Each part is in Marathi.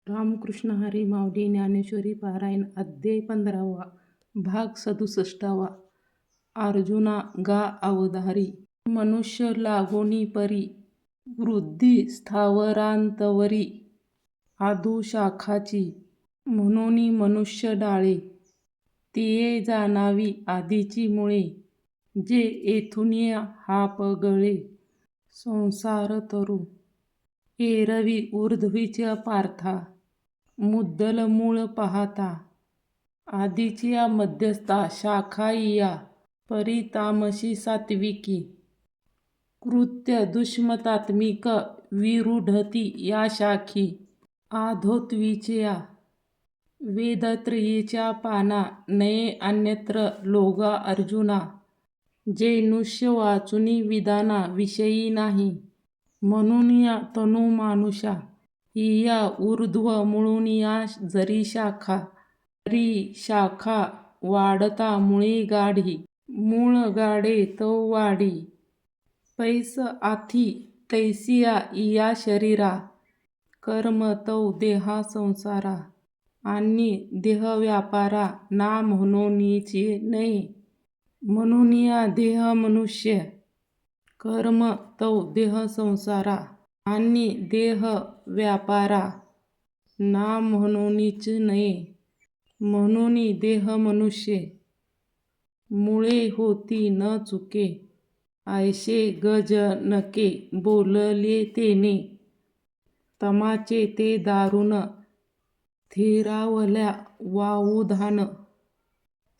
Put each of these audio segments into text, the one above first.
रामकृष्ण हरी माऊली ज्ञानेश्वरी पारायण अध्याय 15वा भाग 67वा. अर्जुना गा अवधारी. मनुष्य लागोनी परी वृद्धी स्थावरांतवरी आधु शाखाची म्हणून मनुष्य डाळे तिये जाणावी आधीची मुळे जे येथुनिया हापगळे संसार तरू एरवी ऊर्ध्वीच्या पार्था मुद्दल मूळ पाहता आधीची मध्यस्था शाखा इया परी तामसी सात्विकी कृत्य दुष्मतात्मिक विरूढती या शाखी आधोत्वीच्या वेदत्रयीच्या पाना नये अन्यत्र लोगा अर्जुना जे नुष्य वाचुनी विधाना विषयी नाही म्हणून या तनु मानुषा इया ऊर्ध्व मुळून या जरी शाखा तरी शाखा वाढता मुळे गाढी मूळ गाडे तो वाढी पैस आथी तैसिया इया शरीरा कर्म तो देहा संसारा आणि देह व्यापारा ना म्हणूनची नये म्हणून या देह मनुष्य कर्म तो देह संसारा आणि देह व्यापारा ना म्हणूनच नये म्हणून देह मनुष्य मुळे होती न चुके ऐसे गजनके बोलले तेने तमाचे ते दारुण थिरावल्या वावुधान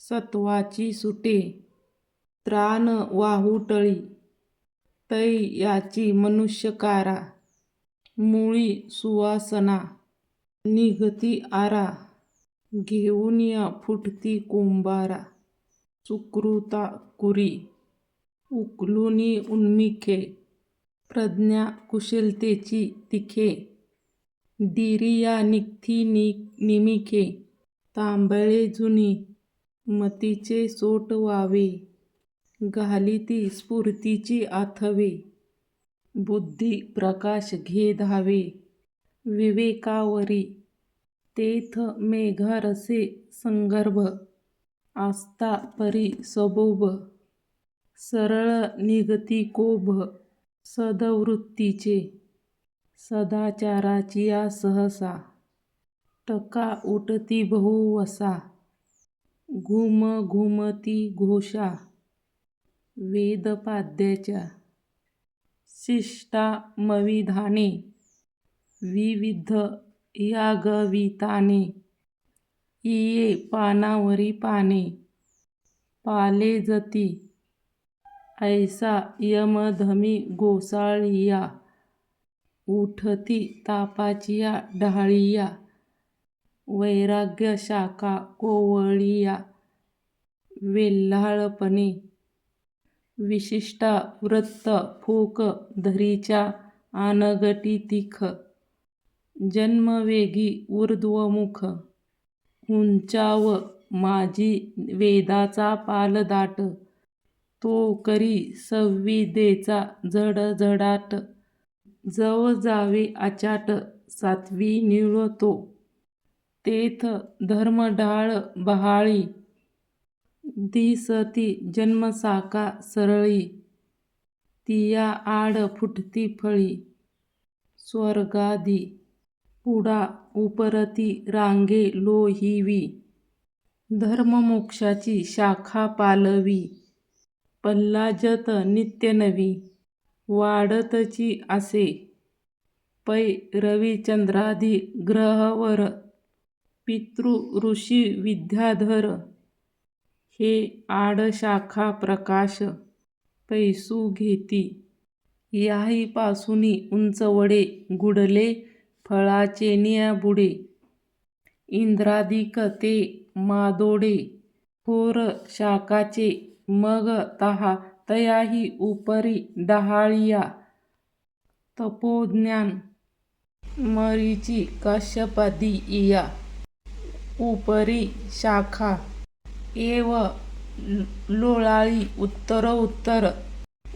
सत्वाची सुटे त्राण वाहुटळी तै याची मनुष्यकारा मुळी सुवासना निघती आरा घेऊन या फुटती कुंभारा सुकृता कुरी उकलुनी उन्मिखे प्रज्ञा कुशलतेची तिखे डिरिया निघती निमिखे तांबळे जुनी मतीचे सोट वावे घालिती स्फूर्तीची आथवे बुद्धी प्रकाश घे धावे विवेकावरी तेथ मेघारसे संगर्भ आस्था परी सबोभ सरळ निगती कोभ सदवृत्तीचे सदाचाराची या सहसा टका उठती बहुवसा घुम घुमती घोषा वेदपाद्याच्या शिष्टामविधाने विविध यागविताने इये पानावरी पाने पाले जती ऐसा यमधमी गोसाळिया उठती तापाचिया ढाळिया वैराग्य शाखा कोवळिया वेल्हाळपणे विशिष्टा वृत्त फूक धरीच्या आनगटी तिख जन्मवेगी ऊर्ध्वमुख उंचाव माझी वेदाचा पालदाट तो करी संविदेचा जडजडाट जव जावे आचाट सात्वी निळतो तेथ धर्मढाळ बहाळी दिसती जन्मसाका सरळी तिया आड फुटती फळी स्वर्गादी पुढा उपरती रांगे लोहिवी धर्ममोक्षाची शाखा पालवी पल्लाजत नित्य नवी वाढतची असे पै रविचंद्रादी ग्रहवर पितृ ऋषी विद्याधर हे आडशाखा प्रकाश पैसू घेती याही पासूनी उंचवडे गुडले फळाचे निया बुडे इंद्रादिक ते मादोडे थोर शाखाचे मग तयाही उपरी डहाळिया तपोज्ञान मरीची काश्यपादी इया उपरी शाखा एव लोळाळी उत्तर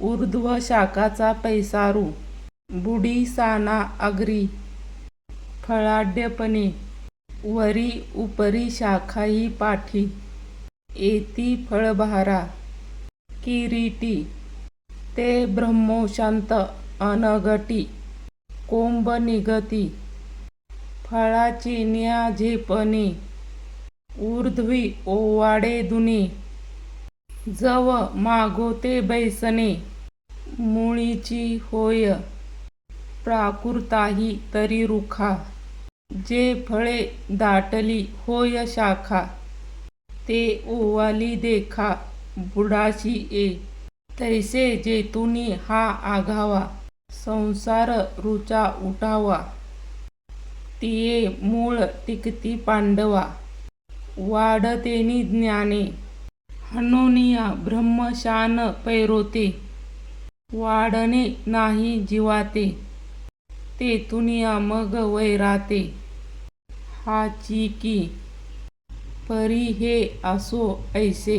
ऊर्ध्व शाखाचा पैसारू बुडी साना अग्री फळाढ्यपणे वरी उपरी शाखाही पाठी एती फळभारा किरीटी ते ब्रह्मोशांत अनगटी कोंब निगती फळाची न्याझेपणे ऊर्ध्वी ओवाडे दुने जव मागोते बैसणे मुळीची होय प्राकृताही तरी रुखा जे फळे दाटली होय शाखा ते ओवाली देखा बुडाशी ए तैसे जेतुनी हा आघावा संसार रुचा उठावा तिये मूळ टिकती पांडवा वाढतेनी ज्ञाने हनोनिया ब्रह्मशान पैरोते वाढणे नाही जीवाते तेतुनिया मग वैराते हाची की परी हे असो ऐसे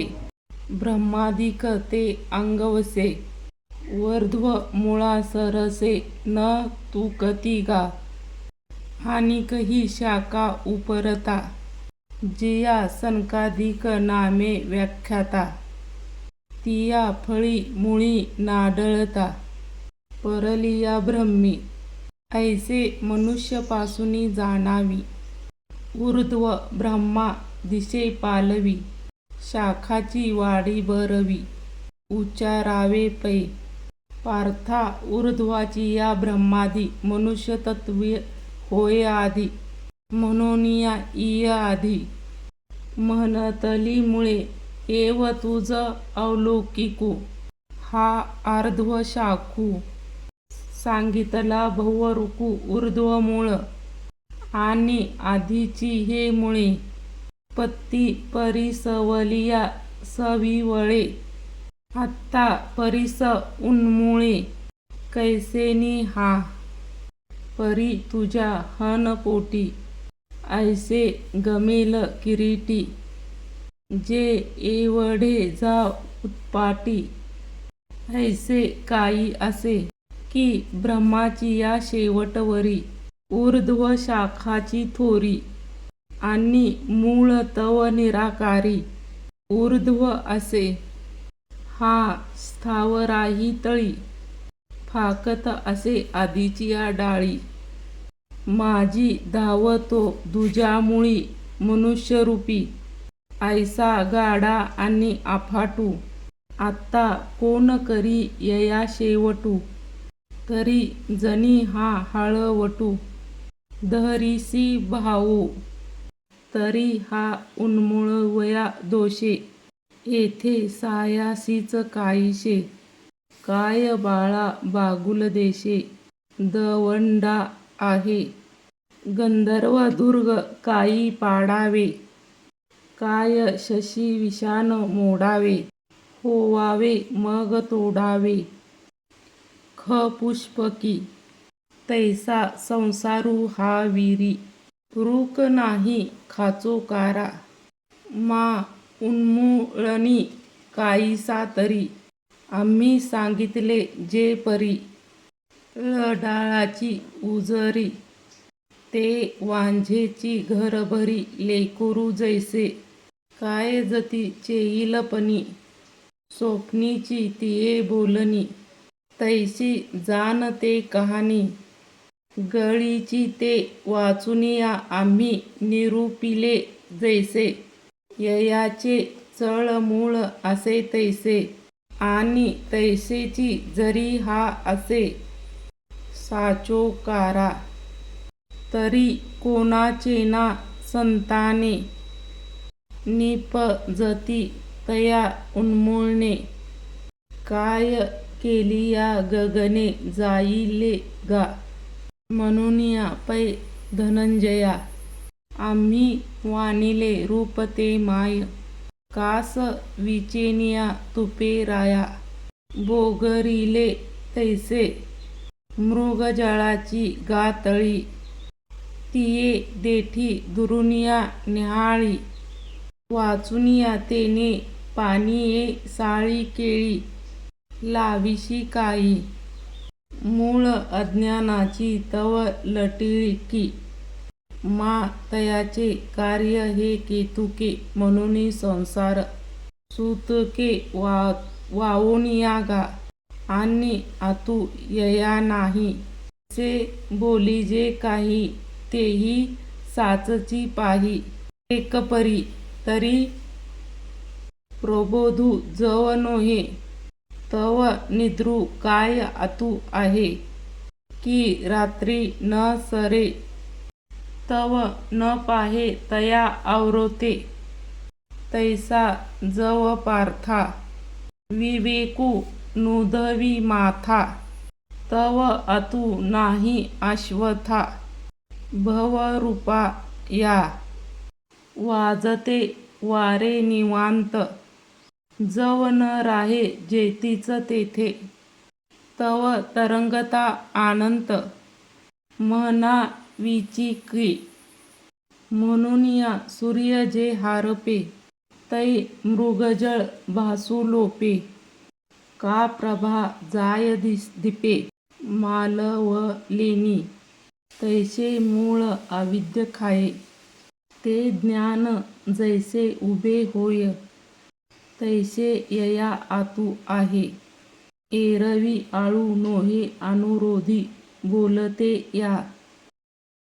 ब्रह्मादिक ते अंगवसे वर्ध्व मुळा सरसे न तुकती गा हानिकही शाखा उपरता जिया सनकादिक नामे व्याख्याता तिया फळी मुळी नाडळता परलिया ब्रह्मी ऐसे मनुष्यपासूनी जाणावी ऊर्ध्व ब्रह्मा दिशे पालवी शाखाची वाढी भरवी उच्चारावे पै पार्था ऊर्ध्वाची या ब्रह्मादी मनुष्य तत्वे होय आधी म्हणोनिया इय आधी म्हणतली मुळे एव तुझ अवलोकिकू हा अर्ध्व शाखू सांगितला भवरुकू ऊर्ध्व मूळ आणि आधीची हे मुळे पत्ती परिसवलिया सविवळे आत्ता परिस उन्मुळे कैसेनी हा परी तुझ्या हनपोटी ऐसे गमेल किरीटी जे एवढे जा उत्पाटी ऐसे काही असे की ब्रह्माची या शेवटवरी ऊर्ध्व शाखाची थोरी आणि मूळ तव निराकारी ऊर्ध्व असे हा स्थावराही तळी फाकत असे आधीची या डाळी माझी धावतो दुजामुळी मनुष्यरूपी ऐसा गाडा आणि अफाटू आत्ता कोण करी यया शेवटू तरी जनी हा हळवटू दहरीसी भावो तरी हा उन्मूळवया दोषे येथे सायासीच काहीशे काय बाळा बागुल देशे दवंडा आहे गंधर्व दुर्ग काही पाडावे काय शशी विषाण मोडावे होवावे मग तोडावे ख पुष्पकी तैसा संसारू हा वीरी रूक नाही खाचोकारा मा उन्मूळणी काहीसा तरी आम्ही सांगितले जे परी डाळाची उजरी ते वांझेची घरभरी लेकरू जैसे काय जती चेईलपणी स्वप्नीची तिये बोलणी तैसी जाणते कहाणी गळीची ते वाचुनिया आम्ही निरूपिले जैसे ययाचे चळमूळ असे तैसे आणि तैसेची जरी हा असे साचोकारा तरी कोणाचेना संताने निपजती तया उन्मूळणे काय केलिया गगने जाईले गा म्हणूनिया पै धनंजया आम्ही वानिले रूप ते माय कास विचेनिया तुपे राया बोगरिले तैसे मृगजळाची गातळी तिये देठी दुरुनिया न्याहाळी वाचुनिया तेने पानिये साळी केळी लाविशी काही मूळ अज्ञानाची तव लटिळकी मा तयाचे कार्य हे केतुके म्हणून संसार सुतके वावोनिया गा आणि आतु यया नाही से बोली जे काही तेही साचची पाही एकपरी तरी प्रबोधू जव नोहे तव निद्रू काय आतु आहे की रात्री न सरे तव न पाहे तया आवरोते तैसा जव पार्था विवेकू नुधवी माथा तव अतु नाही अश्वथा भवरूपा या वाजते वारे निवांत जव न राहे जेतीच तेथे तव तरंगता अनंत म्हणा विचिकी म्हणून या सूर्य जे हारपे तै मृगजळ भासू लोपे का प्रभा जाय दीपे मालवलेनी तैसे मूळ अविद्य खाये ते ज्ञान जैसे उभे होय तैसे यया आतु आहे एरवी आळू नोहे अनुरोधी बोलते या